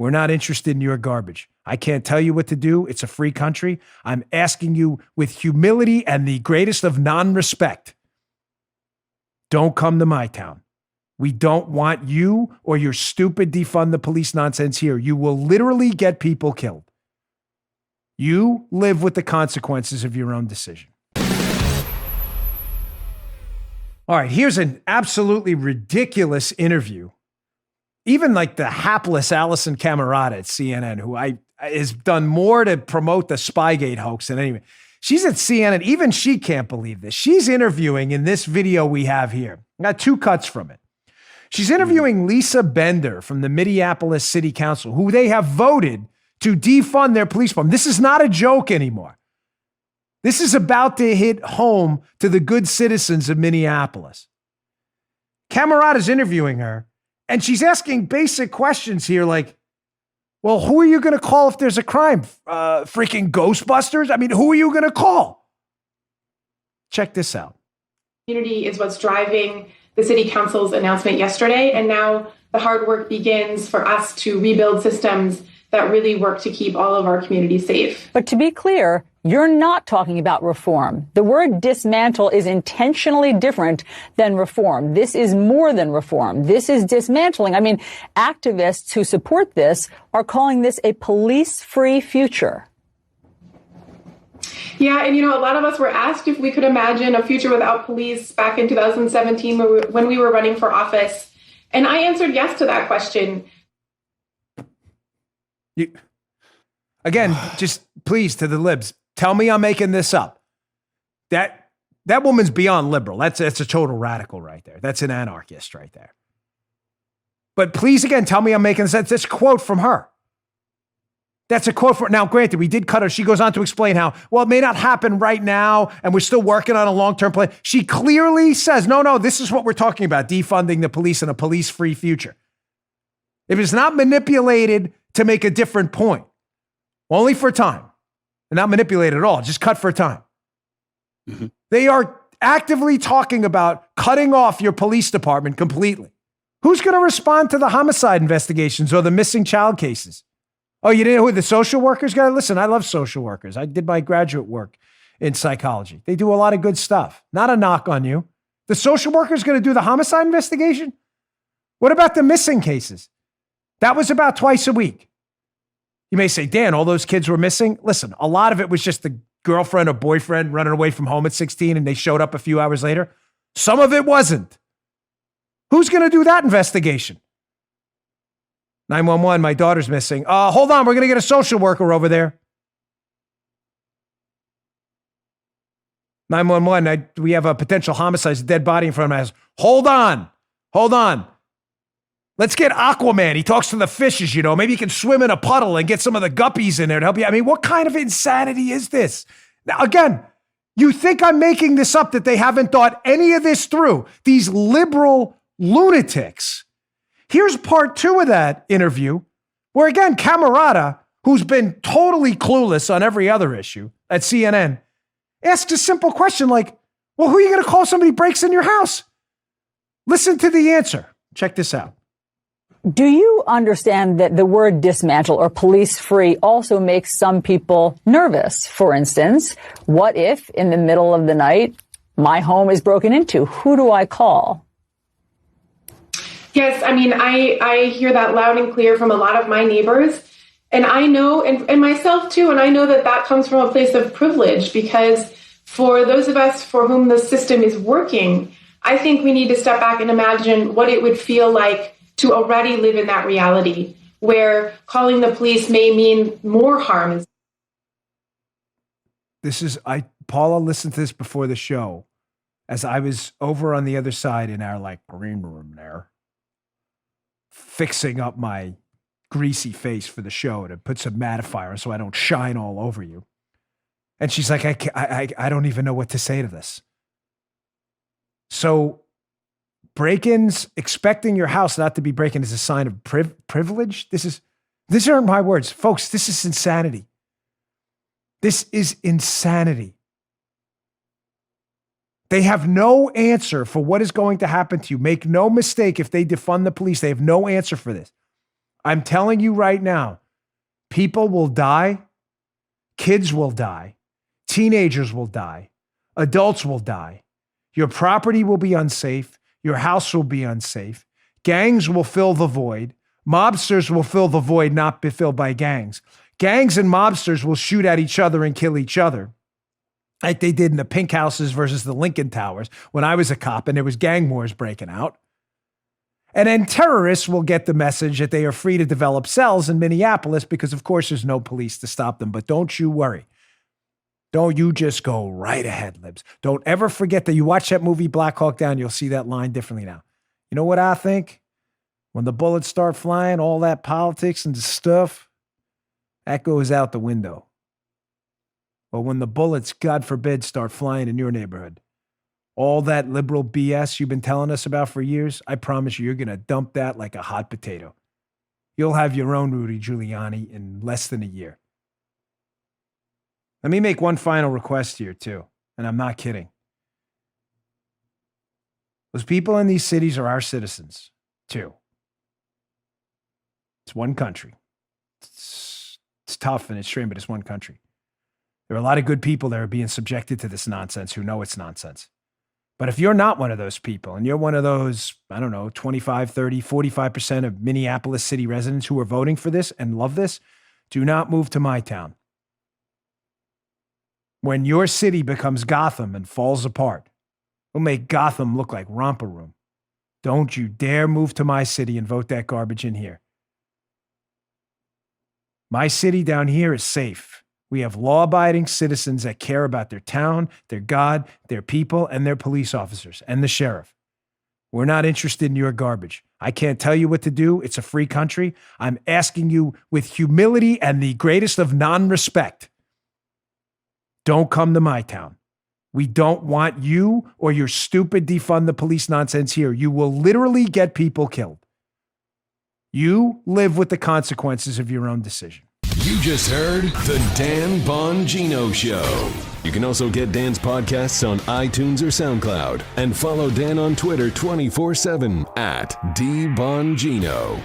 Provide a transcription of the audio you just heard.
We're not interested in your garbage. I can't tell you what to do. It's a free country. I'm asking you with humility and the greatest of non-respect. Don't come to my town. We don't want you or your stupid defund the police nonsense here. You will literally get people killed. You live with the consequences of your own decision. All right, here's an absolutely ridiculous interview. Even like the hapless Allison Camerata at CNN, who has done more to promote the Spygate hoax than anyone. She's at CNN. Even she can't believe this. She's interviewing in this video we have here. I got two cuts from it. She's interviewing Lisa Bender from the Minneapolis City Council, who they have voted to defund their police department. This is not a joke anymore. This is about to hit home to the good citizens of Minneapolis. Camerata's interviewing her, and she's asking basic questions here like, well, who are you going to call if there's a crime? Freaking Ghostbusters? I mean, who are you going to call? Check this out. Community is what's driving the city council's announcement yesterday. And now the hard work begins for us to rebuild systems that really work to keep all of our communities safe. But to be clear, you're not talking about reform. The word dismantle is intentionally different than reform. This is more than reform. This is dismantling. I mean, activists who support this are calling this a police-free future. Yeah, and a lot of us were asked if we could imagine a future without police back in 2017 when we were running for office. And I answered yes to that question. Again, just please, to the libs, tell me I'm making this up. That woman's beyond liberal. That's a total radical right there. That's an anarchist right there. But please, again, tell me I'm making this up. That's a quote from her. That's a quote from, now granted, we did cut her. She goes on to explain how, well, it may not happen right now, and we're still working on a long-term plan. She clearly says, no, this is what we're talking about, defunding the police and a police-free future. If it's not manipulated to make a different point, only for time, and not manipulated at all, just cut for time. Mm-hmm. They are actively talking about cutting off your police department completely. Who's going to respond to the homicide investigations or the missing child cases? Oh, you didn't know who the social workers got? Listen, I love social workers. I did my graduate work in psychology. They do a lot of good stuff. Not a knock on you. The social worker's going to do the homicide investigation? What about the missing cases? That was about twice a week. You may say, Dan, all those kids were missing. Listen, a lot of it was just the girlfriend or boyfriend running away from home at 16 and they showed up a few hours later. Some of it wasn't. Who's going to do that investigation? 911, my daughter's missing. Hold on, we're going to get a social worker over there. 911, we have a potential homicide, a dead body in front of us. Hold on. Let's get Aquaman. He talks to the fishes, Maybe he can swim in a puddle and get some of the guppies in there to help you. I mean, what kind of insanity is this? Now, again, you think I'm making this up, that they haven't thought any of this through. These liberal lunatics. Here's part 2 of that interview, where again, Camerata, who's been totally clueless on every other issue at CNN, asks a simple question like, well, who are you going to call if somebody breaks in your house? Listen to the answer. Check this out. Do you understand that the word dismantle or police-free also makes some people nervous? For instance, what if in the middle of the night, my home is broken into? Who do I call? Yes, I mean, I hear that loud and clear from a lot of my neighbors. And I know, and myself too, and I know that comes from a place of privilege, because for those of us for whom the system is working, I think we need to step back and imagine what it would feel like to already live in that reality where calling the police may mean more harm. Paula listened to this before the show as I was over on the other side in our green room there, fixing up my greasy face for the show to put some mattifier so I don't shine all over you. And she's like, I don't even know what to say to this. So break-ins, expecting your house not to be breaking is a sign of privilege. These aren't my words. Folks, this is insanity. This is insanity. They have no answer for what is going to happen to you. Make no mistake, if they defund the police, they have no answer for this. I'm telling you right now, people will die. Kids will die. Teenagers will die. Adults will die. Your property will be unsafe. Your house will be unsafe. Gangs will fill the void. Mobsters will fill the void not be filled by gangs. Gangs and mobsters will shoot at each other and kill each other, like they did in the Pink Houses versus the Lincoln Towers when I was a cop and there was gang wars breaking out. And then terrorists will get the message that they are free to develop cells in Minneapolis because, of course, there's no police to stop them. But don't you worry. Don't you just go right ahead, libs. Don't ever forget that you watch that movie Black Hawk Down, you'll see that line differently now. You know what I think? When the bullets start flying, all that politics and stuff, that goes out the window. But when the bullets, God forbid, start flying in your neighborhood, all that liberal BS you've been telling us about for years, I promise you're going to dump that like a hot potato. You'll have your own Rudy Giuliani in less than a year. Let me make one final request here, too, and I'm not kidding. Those people in these cities are our citizens, too. It's one country. It's tough and it's strange, but it's one country. There are a lot of good people that are being subjected to this nonsense who know it's nonsense. But if you're not one of those people and you're one of those, 25, 30, 45% of Minneapolis city residents who are voting for this and love this, do not move to my town. When your city becomes Gotham and falls apart, it'll make Gotham look like Romper Room. Don't you dare move to my city and vote that garbage in here. My city down here is safe. We have law-abiding citizens that care about their town, their God, their people, and their police officers, and the sheriff. We're not interested in your garbage. I can't tell you what to do. It's a free country. I'm asking you with humility and the greatest of non-respect. Don't come to my town. We don't want you or your stupid defund the police nonsense here. You will literally get people killed. You live with the consequences of your own decision. You just heard The Dan Bongino Show. You can also get Dan's podcasts on iTunes or SoundCloud and follow Dan on Twitter 24/7 @DBongino.